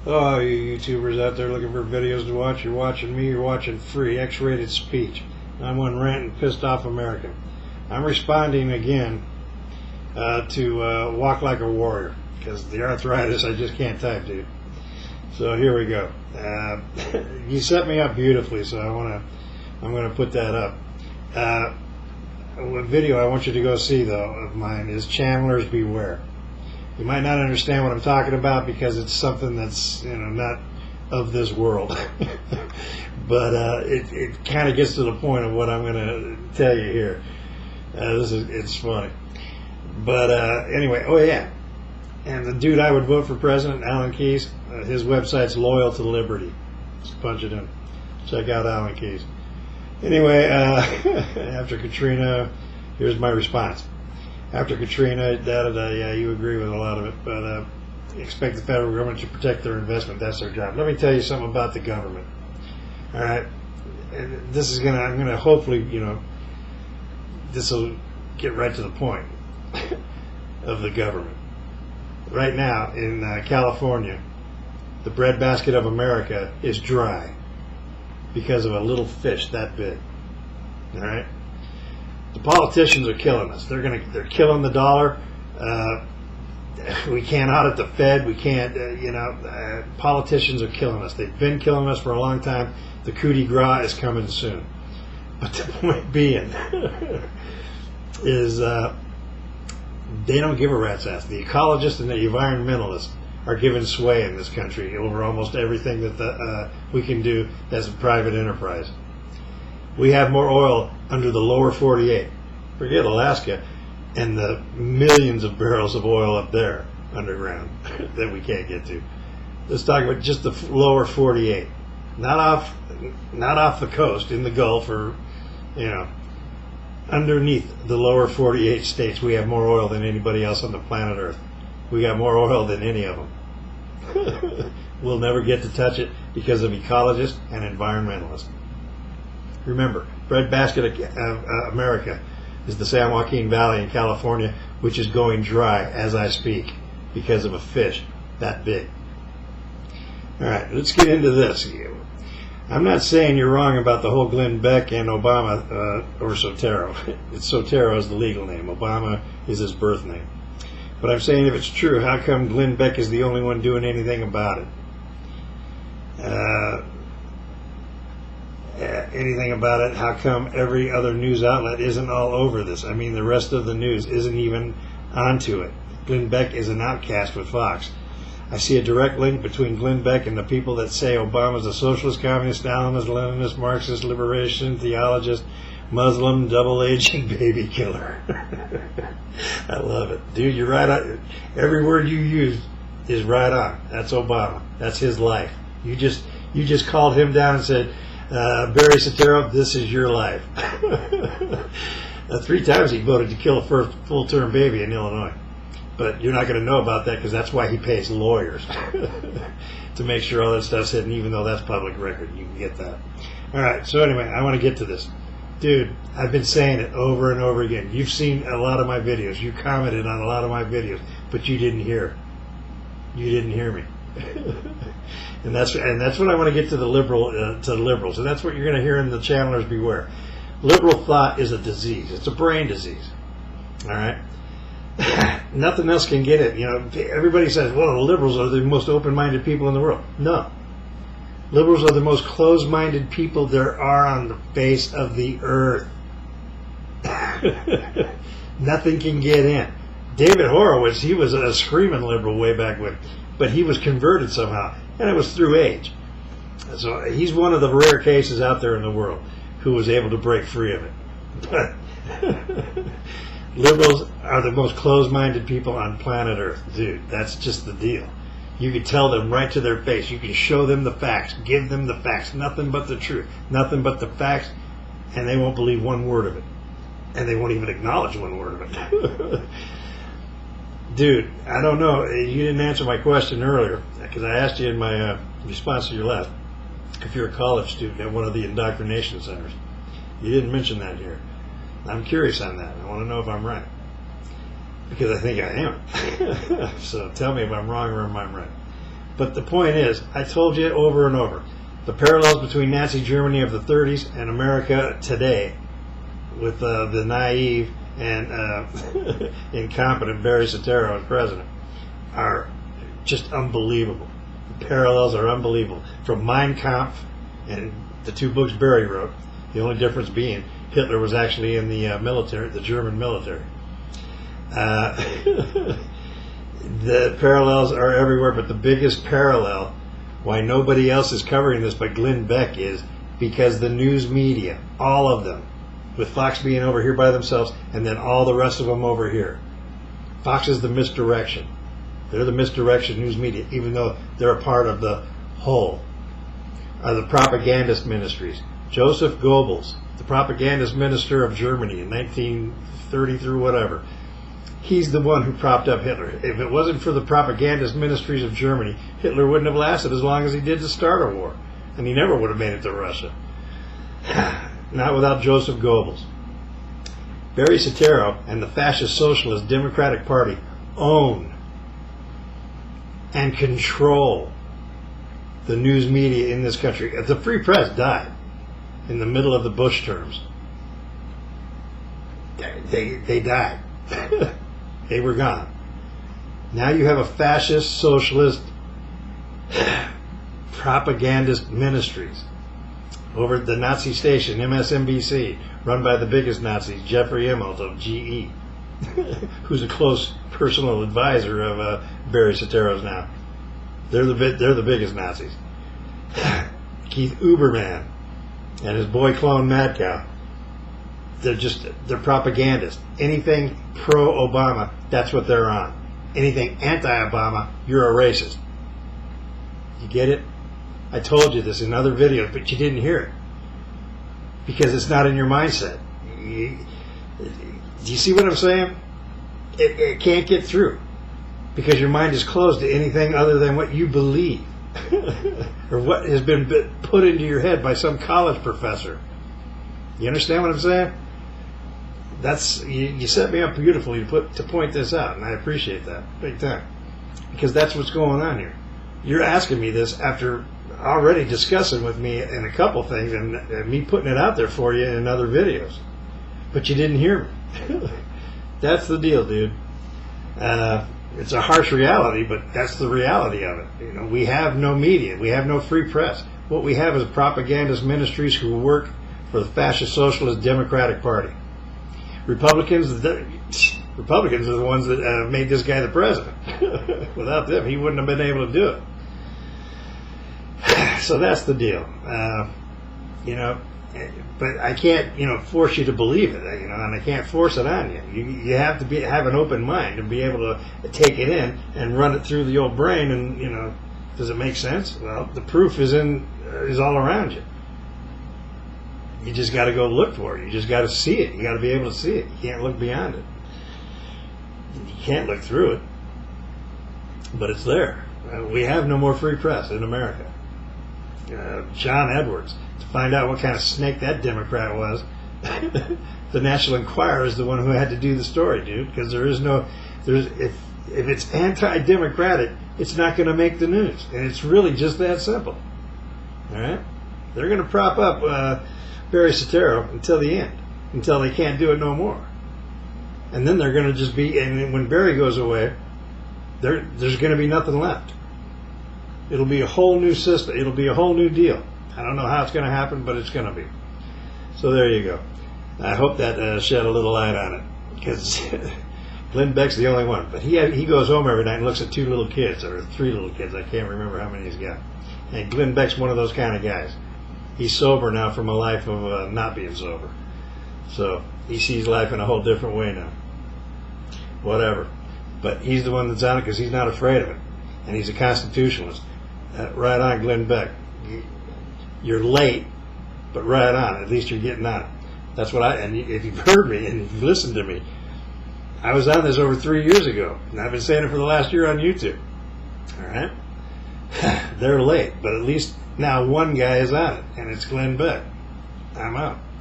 Oh, you YouTubers out there looking for videos to watch, you're watching me, you're watching free X-rated speech. I'm one ranting, pissed off American. I'm responding again to Walk Like a Warrior, because the arthritis, I just can't type, dude. So here we go. You set me up beautifully, so I'm gonna put that up. A video I want you to go see, though, of mine is Channelers Beware. You might not understand what I'm talking about because it's something that's, not of this world. But it kind of gets to the point of what I'm going to tell you here. It's funny. But anyway, oh yeah. And the dude I would vote for president, Alan Keyes, his website's Loyal to Liberty. Just punch it in. Check out Alan Keyes. Anyway, after Katrina, here's my response. After Katrina, yeah, you agree with a lot of it, but expect the federal government to protect their investment. That's their job. Let me tell you something about the government. All right, and I'm gonna hopefully, this will get right to the point of the government. Right now in California, the breadbasket of America is dry because of a little fish that big. All right. The politicians are killing us. They're killing the dollar. We can't audit the Fed. We can't, politicians are killing us. They've been killing us for a long time. The coup de grace is coming soon. But the point being is they don't give a rat's ass. The ecologists and the environmentalists are given sway in this country over almost everything that we can do as a private enterprise. We have more oil under the lower 48. Forget Alaska and the millions of barrels of oil up there underground that we can't get to. Let's talk about just the lower 48. Not off the coast in the Gulf or, underneath the lower 48 states. We have more oil than anybody else on the planet Earth. We got more oil than any of them. We'll never get to touch it because of ecologists and environmentalists. Remember, breadbasket of America is the San Joaquin Valley in California, which is going dry as I speak because of a fish that big. All right, let's get into this. I'm not saying you're wrong about the whole Glenn Beck and Obama or Sotero. Sotero is the legal name. Obama is his birth name. But I'm saying if it's true, how come Glenn Beck is the only one doing anything about it? Anything about it? How come every other news outlet isn't all over this? I mean, the rest of the news isn't even onto it. Glenn Beck is an outcast with Fox. I see a direct link between Glenn Beck and the people that say Obama's a socialist, communist, Stalinist, Leninist, Marxist, liberation, theologist, Muslim, double-agent baby killer. I love it. Dude, you're right on. Every word you use is right on. That's Obama. That's his life. You just called him down and said, Barry Soetoro, this is your life. 3 times he voted to kill a first full-term baby in Illinois. But you're not going to know about that because that's why he pays lawyers to make sure all that stuff's hidden, even though that's public record. You can get that. All right, so anyway, I want to get to this. Dude, I've been saying it over and over again. You've seen a lot of my videos. You commented on a lot of my videos, but you didn't hear. You didn't hear me. And that's what I want to get to the liberals, and that's what you're going to hear in the Channelers Beware. Liberal thought is a disease. It's a brain disease. All right. Nothing else can get it. Everybody says, well, the liberals are the most open-minded people in the world. No. Liberals are the most closed-minded people there are on the face of the earth. Nothing can get in. David Horowitz, he was a screaming liberal way back when, but he was converted somehow, and it was through age. So he's one of the rare cases out there in the world who was able to break free of it. But liberals are the most closed-minded people on planet Earth. Dude, that's just the deal. You can tell them right to their face. You can show them the facts. Give them the facts. Nothing but the truth. Nothing but the facts. And they won't believe one word of it. And they won't even acknowledge one word of it. Dude, I don't know. You didn't answer my question earlier because I asked you in my response to your left if you're a college student at one of the indoctrination centers. You didn't mention that here. I'm curious on that. I want to know if I'm right. Because I think I am. So tell me if I'm wrong or if I'm right. But the point is, I told you over and over, the parallels between Nazi Germany of the 30s and America today, with the naive and incompetent Barry Soetoro as president, are just unbelievable. The parallels are unbelievable. From Mein Kampf and the two books Barry wrote, the only difference being Hitler was actually in the military, the German military. The parallels are everywhere, but the biggest parallel, why nobody else is covering this but Glenn Beck, is because the news media, all of them, with Fox being over here by themselves and then all the rest of them over here. Fox is the misdirection. They're the misdirection news media, even though they're a part of the whole. Are the propagandist ministries. Joseph Goebbels, the propagandist minister of Germany in 1930 through whatever, he's the one who propped up Hitler. If it wasn't for the propagandist ministries of Germany, Hitler wouldn't have lasted as long as he did to start a war. And he never would have made it to Russia. Not without Joseph Goebbels. Barry Soetoro and the fascist socialist Democratic Party own and control the news media in this country. The free press died in the middle of the Bush terms. They died. They were gone. Now you have a fascist, socialist, propagandist ministries over at the Nazi station, MSNBC, run by the biggest Nazis, Jeffrey Immelt of GE, who's a close personal advisor of Barry Soetoro's now. They're the biggest Nazis. Keith Uberman and his boy clone Mad Cow. They're propagandists. Anything pro-Obama, that's what they're on. Anything anti-Obama, you're a racist. You get it? I told you this in other videos, but you didn't hear it. Because it's not in your mindset. Do you see what I'm saying? It can't get through. Because your mind is closed to anything other than what you believe. Or what has been put into your head by some college professor. You understand what I'm saying? You set me up beautifully to point this out, and I appreciate that big time, because that's what's going on here. You're asking me this after already discussing with me in a couple things and me putting it out there for you in other videos, but you didn't hear me. That's the deal, dude. It's a harsh reality, but that's the reality of it. You know, we have no media, we have no free press. What we have is propagandist ministries who work for the fascist socialist Democratic Party. Republicans are the ones that made this guy the president. Without them, he wouldn't have been able to do it. So that's the deal. You know, but I can't, force you to believe it, and I can't force it on you. You have to have an open mind and be able to take it in and run it through the old brain. And does it make sense? Well, the proof is all around you. You just got to go look for it. You just got to see it. You got to be able to see it. You can't look beyond it. You can't look through it. But it's there. We have no more free press in America. John Edwards, to find out what kind of snake that Democrat was, the National Enquirer is the one who had to do the story, dude, because if it's anti-democratic, it's not going to make the news. And it's really just that simple. All right? They're going to prop up Barry Soetoro until the end, until they can't do it no more. And then they're going to just be, and when Barry goes away, there's going to be nothing left. It'll be a whole new system. It'll be a whole new deal. I don't know how it's going to happen, but it's going to be. So there you go. I hope that shed a little light on it, because Glenn Beck's the only one. But he goes home every night and looks at 2 little kids, or 3 little kids. I can't remember how many he's got. And Glenn Beck's one of those kind of guys. He's sober now from a life of not being sober. So he sees life in a whole different way now. Whatever. But he's the one that's on it because he's not afraid of it. And he's a constitutionalist. Right on, Glenn Beck. You're late, but right on. At least you're getting on it. That's what and if you've heard me and you've listened to me, I was on this over 3 years ago. And I've been saying it for the last year on YouTube. All right? They're late, but at least now one guy is on it, and it's Glenn Beck. I'm out.